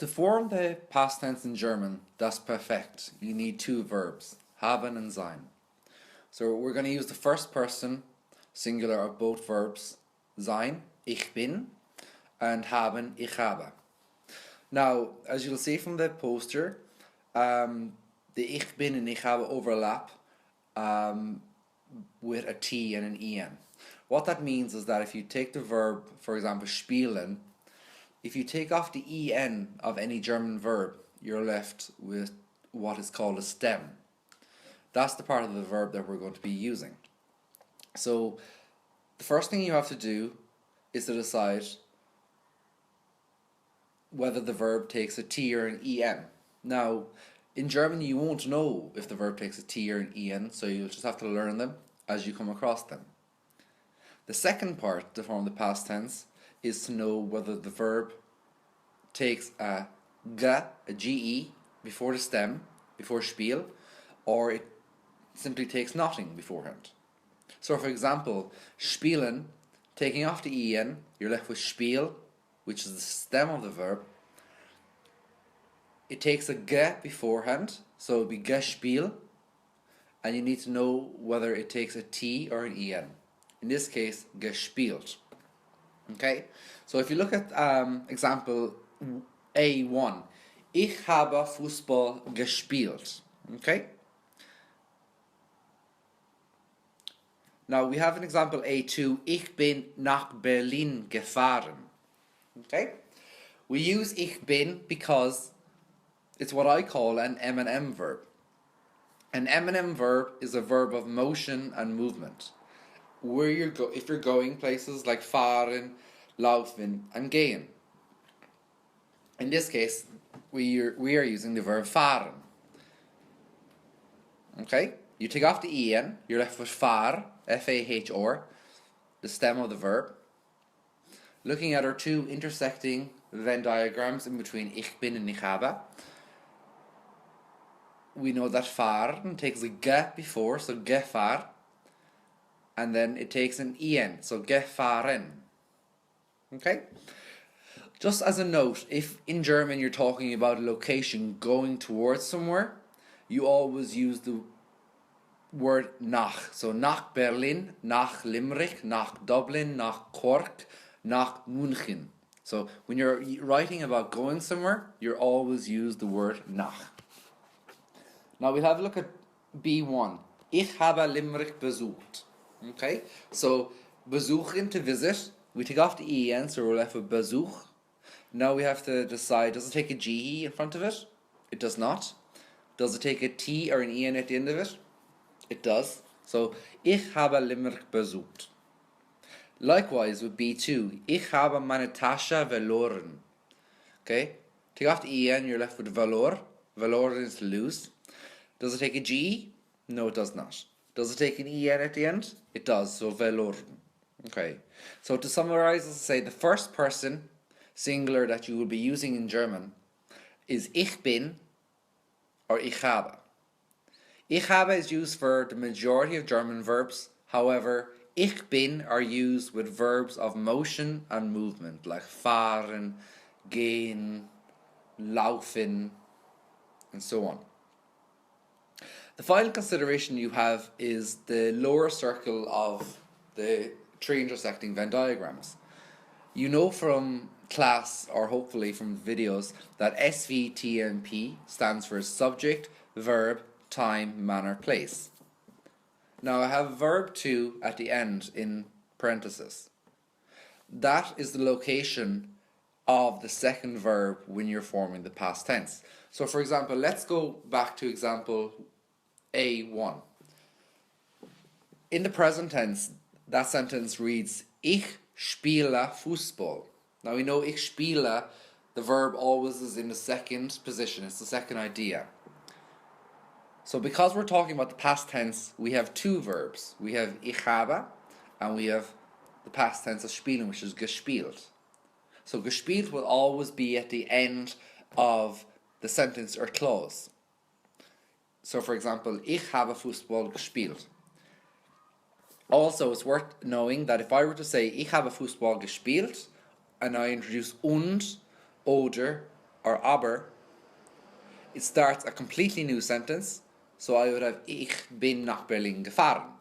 To form the past tense in German, das Perfekt, you need two verbs, haben and sein. So we're going to use the first person singular of both verbs, sein, ich bin, and haben, ich habe. Now, as you'll see from the poster, the ich bin and ich habe overlap with a T and an en. What that means is that if you take the verb, for example, spielen, if you take off the en of any German verb, you're left with what is called a stem. That's the part of the verb that we're going to be using. So the first thing you have to do is to decide whether the verb takes a T or an en. Now, in German you won't know if the verb takes a T or an en, so you'll just have to learn them as you come across them. The second part to form the past tense is to know whether the verb takes a ge, before the stem, before spiel, or it simply takes nothing beforehand. So for example, spielen, taking off the en, you're left with spiel, which is the stem of the verb. It takes a ge beforehand, so it would be gespiel, and you need to know whether it takes a T or an en. In this case, gespielt. Okay, so if you look at example A1, ich habe Fußball gespielt. Okay. Now we have an example A2, ich bin nach Berlin gefahren. Okay, we use ich bin because it's what I call an M&M verb. An M&M verb is a verb of motion and movement. If you're going places like fahren, laufen, and gehen. In this case, we are using the verb fahren. Okay, you take off the en, you're left with fahr, F-A-H-R, the stem of the verb. Looking at our two intersecting Venn diagrams in between ich bin and ich habe, we know that fahren takes a ge before, so gefahr, and then it takes an en, so gefahren. Okay? Just as a note, if in German you're talking about a location going towards somewhere, you always use the word nach. So nach Berlin, nach Limerick, nach Dublin, nach Cork, nach München. So when you're writing about going somewhere, you always use the word nach. Now we'll have a look at B1. Ich habe Limerick besucht. Okay, so besuchen, to visit. We take off the en, so we're left with besuch. Now we have to decide, does it take a ge in front of it? It does not. Does it take a T or an en at the end of it? It does. So, ich habe Limerick besucht. Likewise with B2, ich habe meine Tasche verloren. Okay, take off the en, you're left with verlor. Verloren is to lose. Does it take a G? No, it does not. Does it take an en at the end? It does, so verloren. Okay, so to summarize, let's say the first person singular that you will be using in German is ich bin or ich habe. Ich habe is used for the majority of German verbs. However, ich bin are used with verbs of motion and movement like fahren, gehen, laufen, and so on. The final consideration you have is the lower circle of the three intersecting Venn diagrams. You know from class, or hopefully from videos, that SVTMP stands for subject, verb, time, manner, place. Now I have verb to at the end in parentheses. That is the location of the second verb when you're forming the past tense. So for example, let's go back to example A1. In the present tense, that sentence reads, ich spiele Fußball. Now we know ich spiele, the verb always is in the second position, it's the second idea. So because we're talking about the past tense, we have two verbs. We have ich habe, and we have the past tense of spielen, which is gespielt. So gespielt will always be at the end of the sentence or clause. So for example, ich habe Fußball gespielt. Also, it's worth knowing that if I were to say ich habe Fußball gespielt, and I introduce und, oder, or aber, it starts a completely new sentence. So I would have Ich bin nach Berlin gefahren.